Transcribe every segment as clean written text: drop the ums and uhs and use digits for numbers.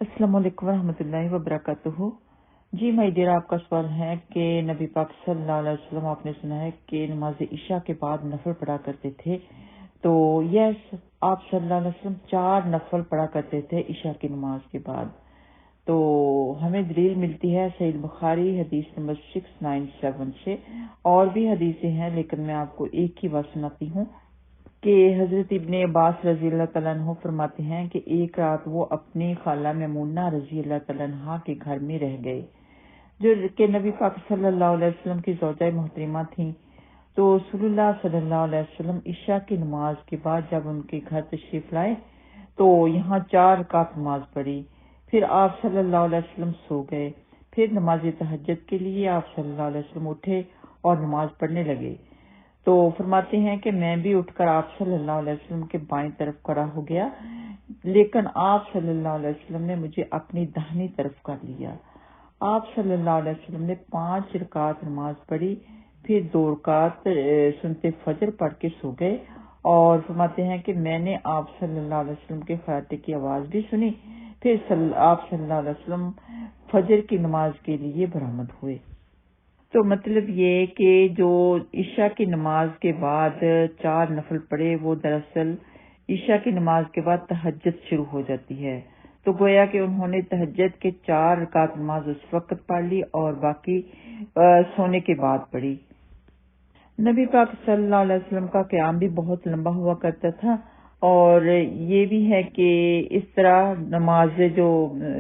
अस्सलाम वालेकुम रहमतुल्लाहि व बरकातुहू। जी माय डियर, आपका सवाल है कि नबी पाक सल्लल्लाहु अलैहि वसल्लम, आपने सुना है कि नमाज इशा के बाद नफल पढ़ा करते थे। तो यस, आप सल्लल्लाहु अलैहि वसल्लम 4 नफल पढ़ा करते थे इशा की नमाज के बाद। तो हमें दलील मिलती है सहीह बुखारी हदीस नंबर 697 से। और भी हदीसें हैं, लेकिन मैं आपको एक ही बात सुनाती हूँ कि हजरत इब्ने अब्बास रजी अल्लाह तआला अन्हु फरमाते हैं कि एक रात वो अपनी खाला मैमूना रजी अल्लाह तआला अन्हा के घर में रह गए, जो कि नबी पाक सल्लल्लाहु अलैहि वसल्लम की ज़ौजा मोहतरमा थी। तो रसूलुल्लाह सल्लल्लाहु अलैहि वसल्लम इशा की नमाज के बाद जब उनके घर तशरीफ लाए तो यहाँ 4 रकात नमाज पढ़ी। फिर आप सल्लल्लाहु अलैहि वसल्लम सो गए। फिर नमाज तहज्जुद के लिए आप सल्लल्लाहु अलैहि वसल्लम उठे और नमाज पढ़ने लगे। तो फरमाते हैं कि मैं भी उठकर आप सल्लल्लाहु अलैहि वसल्लम के बाईं तरफ खड़ा हो गया, लेकिन आप सल्लल्लाहु अलैहि वसल्लम ने मुझे अपनी दाहिनी तरफ कर लिया। आप सल्लल्लाहु अलैहि वसल्लम ने 5 रकात नमाज पढ़ी, फिर 2 रकात सुनते फजर पढ़ के सो गए। और फरमाते हैं कि मैंने आप सल्लल्लाहु अलैहि वसल्लम के खराटे की आवाज भी सुनी। फिर आप सल्लल्लाहु अलैहि वसल्लम फजर की नमाज के लिए बरामद हुए। तो मतलब ये कि जो ईशा की नमाज के बाद 4 नफल पढ़े, वो दरअसल ईशा की नमाज के बाद तहज्जुद शुरू हो जाती है। तो गोया कि उन्होंने तहज्जुद के 4 रकात नमाज उस वक्त पढ़ ली और बाकी सोने के बाद पढ़ी। नबी पाक सल्लल्लाहु अलैहि वसल्लम का क़याम भी बहुत लंबा हुआ करता था। और ये भी है कि इस तरह नमाज जो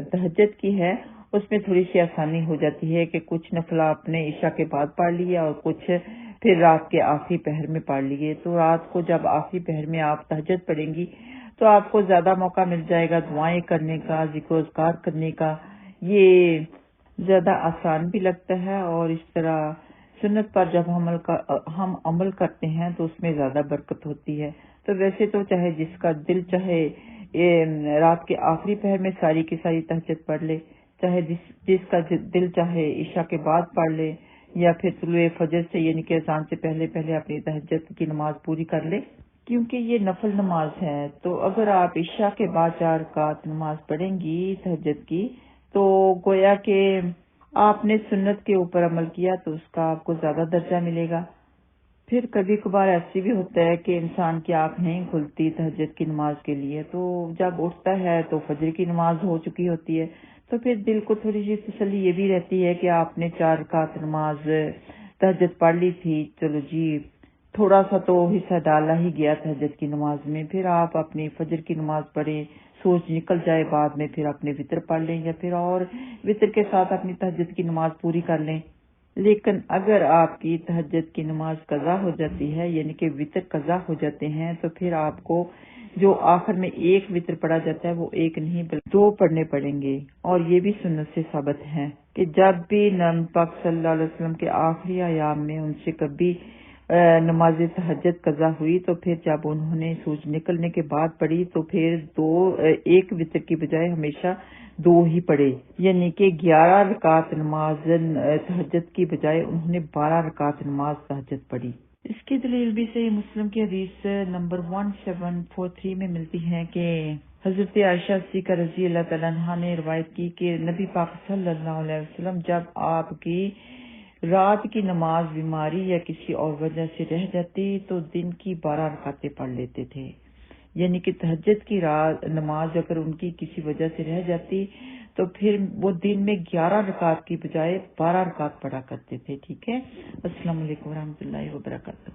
तहज्जुद की है उसमें थोड़ी सी आसानी हो जाती है कि कुछ नफल आपने ईशा के बाद पढ़ लिया और कुछ फिर रात के आखिरी पहर में पढ़ लिए। तो रात को जब आखिरी पहर में आप तहज्जुद पढ़ेंगी तो आपको ज्यादा मौका मिल जाएगा दुआएं करने का, जिक्र अज़कार करने का। ये ज्यादा आसान भी लगता है और इस तरह सुन्नत पर जब हम अमल करते हैं तो उसमें ज्यादा बरकत होती है। तो वैसे तो चाहे जिसका दिल चाहे रात के आखिरी पहर में सारी की सारी तहज्जुद पढ़ ले, चाहे जिसका दिल चाहे ईशा के बाद पढ़ ले, या फिर तुलुए फजर से यानी कि अज़ान से पहले पहले अपनी तहज्जुद की नमाज पूरी कर ले, क्योंकि ये नफल नमाज है। तो अगर आप ईशा के बाद 4 रकात नमाज पढ़ेंगी तहज्जुद की, तो गोया के आपने सुन्नत के ऊपर अमल किया तो उसका आपको ज्यादा दर्जा मिलेगा। फिर कभी कभार ऐसी भी होता है कि इंसान की आंख नहीं खुलती तहज्जुद की नमाज के लिए, तो जब उठता है तो फजर की नमाज हो चुकी होती है। तो फिर दिल को थोड़ी सी तसल्ली ये भी रहती है कि आपने 4 रकात नमाज तहज्जुद पढ़ ली थी, चलो जी थोड़ा सा तो हिस्सा डाला ही गया तहज्जुद की नमाज में। फिर आप अपनी फजर की नमाज पढ़े, सोच निकल जाए बाद में, फिर अपने वितर पढ़ लें या फिर और वितर के साथ अपनी तहज्जुद की नमाज पूरी कर लें। लेकिन अगर आपकी तहज्जुद की नमाज कज़ा हो जाती है, यानी कि वितर कज़ा हो जाते हैं, तो फिर आपको जो आखिर में एक वितर पढ़ा जाता है वो एक नहीं बल्कि 2 पढ़ने पड़ेंगे। और ये भी सुन्नत से साबित है कि जब भी नबी पाक सल्लल्लाहु अलैहि वसल्लम के आखिरी अयाम में उनसे कभी नमाज तहज्जुद कज़ा हुई तो फिर जब उन्होंने सूरज निकलने के बाद पढ़ी तो फिर एक वितर की बजाय हमेशा 2 ही पढ़े, यानी कि 11 रकात नमाज तहज्जुद की बजाय उन्होंने 12 रकात नमाज तहज्जुद पढ़ी। इसकी दलील भी सही मुस्लिम की हदीस नंबर 1743 में मिलती है कि हजरत आयशा सिद्दीक़ा रज़ी अल्लाह तआला अन्हा ने रिवायत की कि नबी पाक सल्लल्लाहु अलैहि वसल्लम जब आपकी रात की नमाज बीमारी या किसी और वजह से रह जाती तो दिन की 12 रकातें पढ़ लेते थे। यानी कि तहज्जुद की रात नमाज अगर उनकी किसी वजह से रह जाती तो फिर वो दिन में 11 रकात की बजाय 12 रकात पढ़ा करते थे। ठीक है। अस्सलाम वालेकुम रहमतुल्लाहि व बरकातहू।